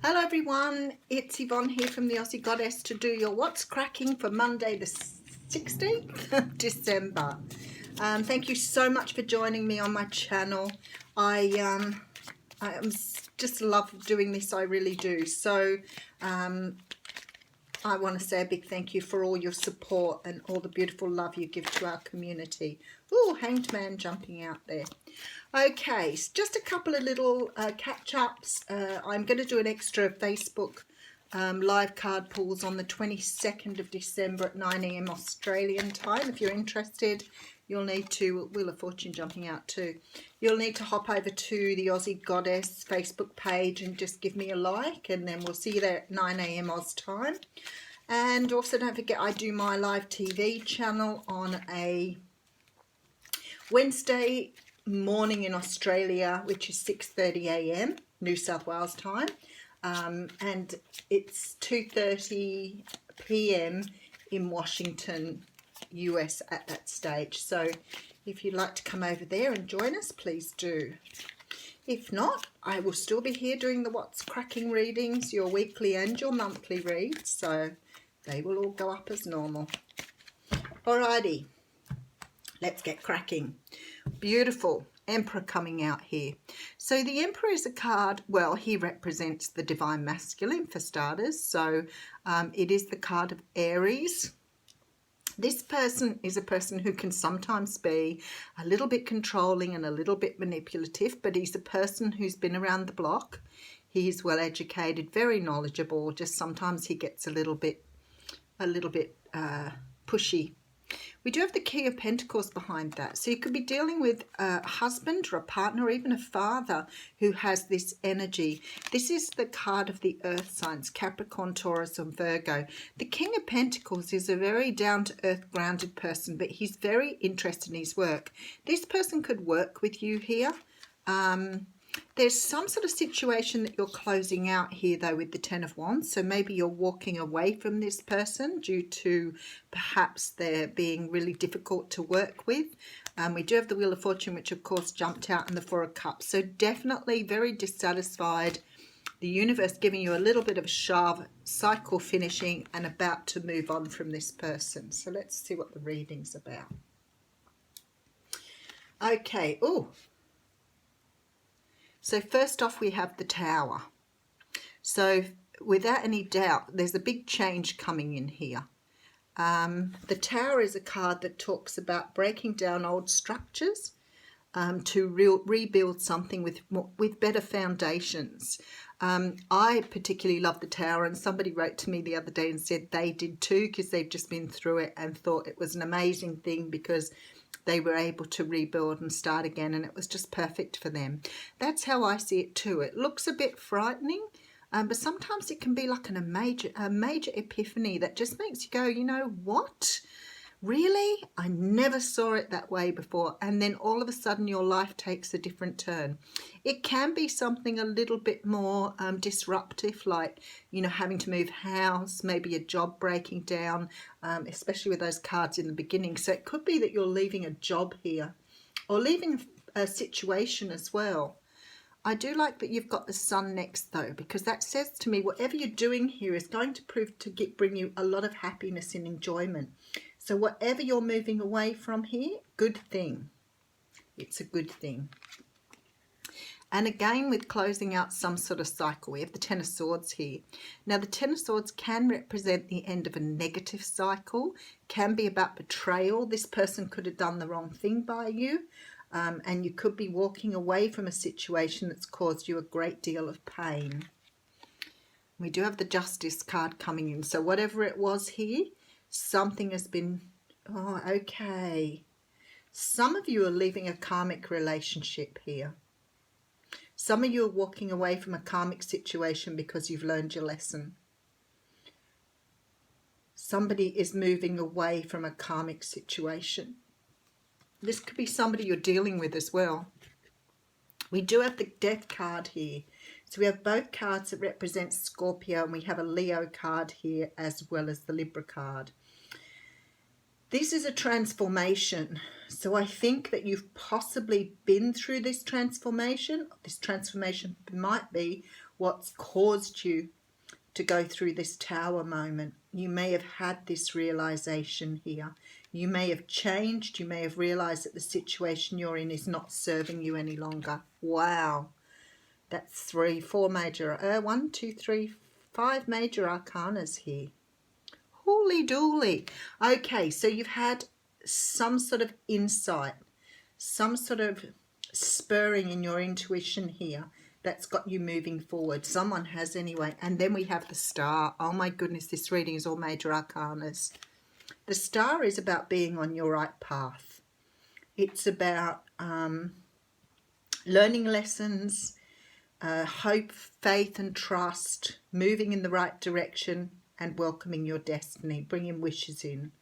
Hello everyone, it's Yvonne here from the Aussie Goddess to do your What's Cracking for Monday the 16th of December. Thank you so much for joining me on my channel. Just love doing this, I really do. So I want to say a big thank you for all your support and all the beautiful love you give to our community. Oh, Hanged Man jumping out there. Okay, so just a couple of little catch-ups. I'm going to do an extra Facebook live card pulls on the 22nd of December at 9 AM Australian time. If you're interested, you'll need to, Wheel of Fortune jumping out too, you'll need to hop over to the Aussie Goddess Facebook page and just give me a like, and then we'll see you there at 9 AM Oz time. And also don't forget, I do my live TV channel on a Wednesday morning in Australia, which is 6:30 AM New South Wales time, and it's 2:30 PM in Washington, US at that stage. So if you'd like to come over there and join us, please do. If not, I will still be here doing the What's Cracking readings, your weekly and your monthly reads, so they will all go up as normal. Alrighty, let's get cracking. Beautiful Emperor coming out here. So the Emperor is a card, well, he represents the Divine Masculine for starters. So it is the card of Aries. This person is a person who can sometimes be a little bit controlling and a little bit manipulative, but he's a person who's been around the block. He's well educated, very knowledgeable, just sometimes he gets a little bit pushy. We do have the Key of Pentacles behind that. So you could be dealing with a husband or a partner or even a father who has this energy. This is the card of the earth signs, Capricorn, Taurus and Virgo. The King of Pentacles is a very down-to-earth, grounded person, but he's very interested in his work. This person could work with you here. There's some sort of situation that you're closing out here, though, with the Ten of Wands. So maybe you're walking away from this person due to perhaps they're being really difficult to work with. We do have the Wheel of Fortune, which, of course, jumped out, and the Four of Cups. So definitely very dissatisfied. The universe giving you a little bit of a shove, cycle finishing, and about to move on from this person. So let's see what the reading's about. Okay. Oh. So first off, we have the Tower. So without any doubt, there's a big change coming in here. The Tower is a card that talks about breaking down old structures to rebuild something with better foundations. I particularly love the Tower, and somebody wrote to me the other day and said they did too, because they've just been through it and thought it was an amazing thing because they were able to rebuild and start again, and it was just perfect for them. That's how I see it too. It looks a bit frightening, but sometimes it can be like a major epiphany that just makes you go, you know what? Really? I never saw it that way before. And then all of a sudden your life takes a different turn. It can be something a little bit more disruptive, like, you know, having to move house, maybe a job breaking down, especially with those cards in the beginning. So it could be that you're leaving a job here or leaving a situation as well. I do like that you've got the Sun next, though, because that says to me whatever you're doing here is going to prove to bring you a lot of happiness and enjoyment. So whatever you're moving away from here, good thing. It's a good thing. And again, with closing out some sort of cycle, we have the Ten of Swords here. Now, the Ten of Swords can represent the end of a negative cycle, can be about betrayal. This person could have done the wrong thing by you, and you could be walking away from a situation that's caused you a great deal of pain. We do have the Justice card coming in. So whatever it was here, something has been, oh, okay. Some of you are leaving a karmic relationship here. Some of you are walking away from a karmic situation because you've learned your lesson. Somebody is moving away from a karmic situation. This could be somebody you're dealing with as well. We do have the Death card here. So we have both cards that represent Scorpio, and we have a Leo card here as well as the Libra card. This is a transformation. So I think that you've possibly been through this transformation. This transformation might be what's caused you to go through this tower moment. You may have had this realization here. You may have changed. You may have realized that the situation you're in is not serving you any longer. Wow. That's 3, 4 major, 1, 2, 3, 5 major arcanas here. Holy dooly. Okay, so you've had some sort of insight, some sort of spurring in your intuition here that's got you moving forward. Someone has anyway. And then we have the Star. Oh my goodness, this reading is all major arcanas. The Star is about being on your right path. It's about learning lessons, hope, faith and trust, moving in the right direction and welcoming your destiny, bringing wishes in.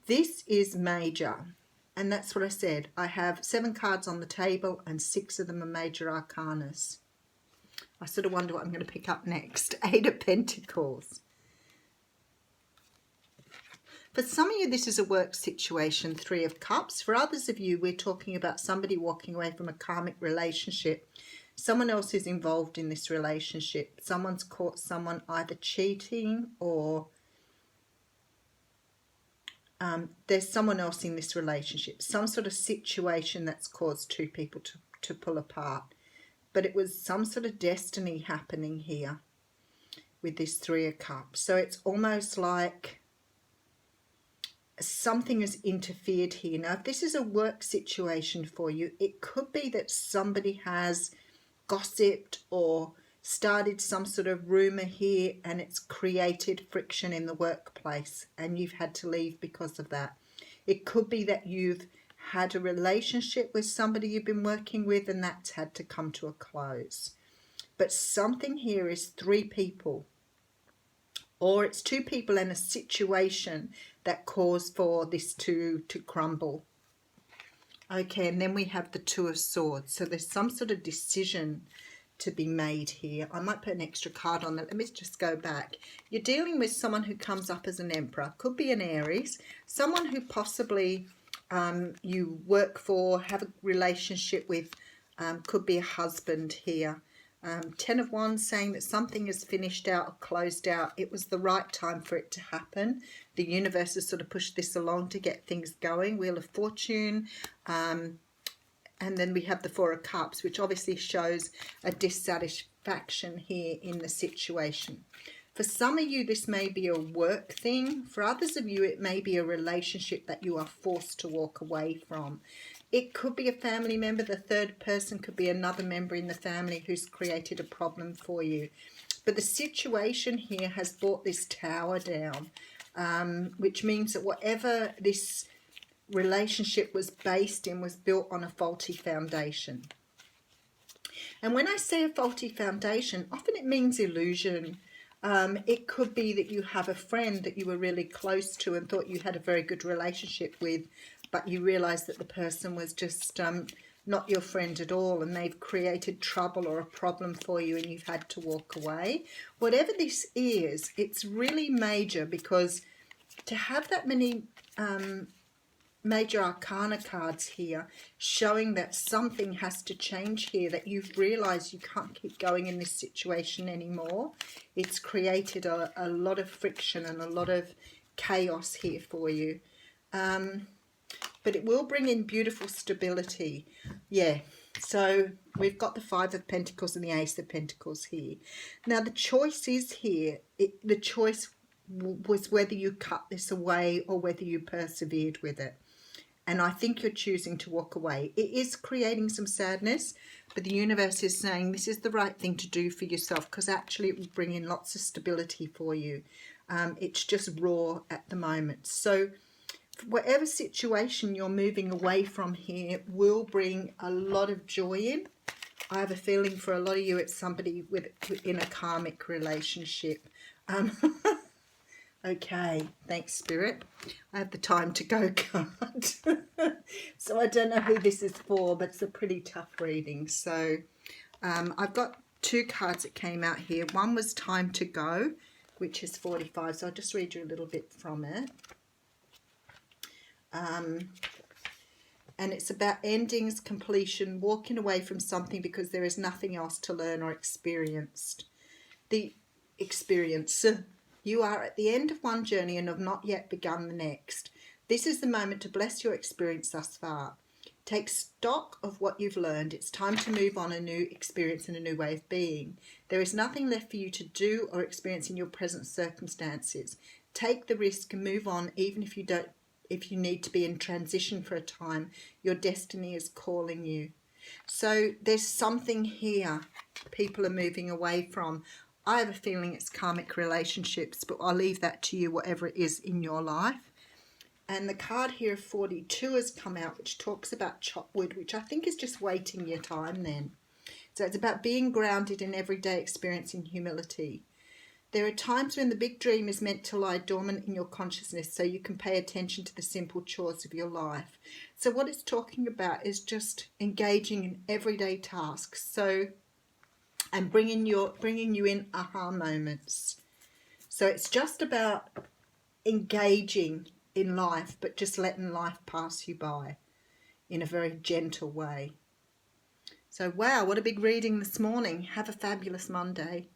This is major. And that's what I said. I have 7 cards on the table and 6 of them are major arcanas. I sort of wonder what I'm going to pick up next. 8 of Pentacles. For some of you, this is a work situation, 3 of Cups. For others of you, we're talking about somebody walking away from a karmic relationship. Someone else is involved in this relationship. Someone's caught someone either cheating or there's someone else in this relationship. Some sort of situation that's caused 2 people to pull apart. But it was some sort of destiny happening here with this 3 of Cups. So it's almost like something has interfered here. Now, if this is a work situation for you, it could be that somebody has gossiped or started some sort of rumor here and it's created friction in the workplace and you've had to leave because of that. It could be that you've had a relationship with somebody you've been working with and that's had to come to a close. But something here is 3 people, or it's 2 people in a situation that caused for this to crumble. Okay, and then we have the 2 of Swords. So there's some sort of decision to be made here. I might put an extra card on that. Let me just go back. You're dealing with someone who comes up as an Emperor. Could be an Aries. Someone who possibly you work for, have a relationship with. Could be a husband here. 10 of Wands saying that something is finished out or closed out. It was the right time for it to happen. The universe has sort of pushed this along to get things going. Wheel of Fortune. And then we have the 4 of Cups, which obviously shows a dissatisfaction here in the situation. For some of you, this may be a work thing. For others of you, it may be a relationship that you are forced to walk away from. It could be a family member. The third person could be another member in the family who's created a problem for you. But the situation here has brought this tower down, which means that whatever this relationship was based in was built on a faulty foundation. And when I say a faulty foundation, often it means illusion. It could be that you have a friend that you were really close to and thought you had a very good relationship with, but you realize that the person was just not your friend at all and they've created trouble or a problem for you and you've had to walk away. Whatever this is, it's really major, because to have that many major arcana cards here showing that something has to change here, that you've realized you can't keep going in this situation anymore. It's created a lot of friction and a lot of chaos here for you. But it will bring in beautiful stability. Yeah, so we've got the 5 of Pentacles and the Ace of Pentacles here. Now the choice is here. The choice was whether you cut this away or whether you persevered with it. And I think you're choosing to walk away. It is creating some sadness, but the universe is saying this is the right thing to do for yourself, because actually it will bring in lots of stability for you. It's just raw at the moment. So whatever situation you're moving away from here will bring a lot of joy in. I have a feeling for a lot of you it's somebody in a karmic relationship. Okay, thanks Spirit. I have the time to go card. So I don't know who this is for, but it's a pretty tough reading. So I've got 2 cards that came out here. One was Time to Go, which is 45. So I'll just read you a little bit from it. And it's about endings, completion, walking away from something because there is nothing else to learn or experience. The experience. You are at the end of one journey and have not yet begun the next. This is the moment to bless your experience thus far. Take stock of what you've learned. It's time to move on a new experience and a new way of being. There is nothing left for you to do or experience in your present circumstances. Take the risk and move on, even if you need to be in transition for a time. Your destiny is calling you. So there's something here people are moving away from. I have a feeling it's karmic relationships, but I'll leave that to you, whatever it is in your life. And the card here of 42 has come out, which talks about chop wood, which I think is just waiting your time then. So it's about being grounded in everyday experience in humility. There are times when the big dream is meant to lie dormant in your consciousness so you can pay attention to the simple chores of your life. So what it's talking about is just engaging in everyday tasks. And bringing you in aha moments. So it's just about engaging in life, but just letting life pass you by in a very gentle way. So wow, what a big reading this morning. Have a fabulous Monday.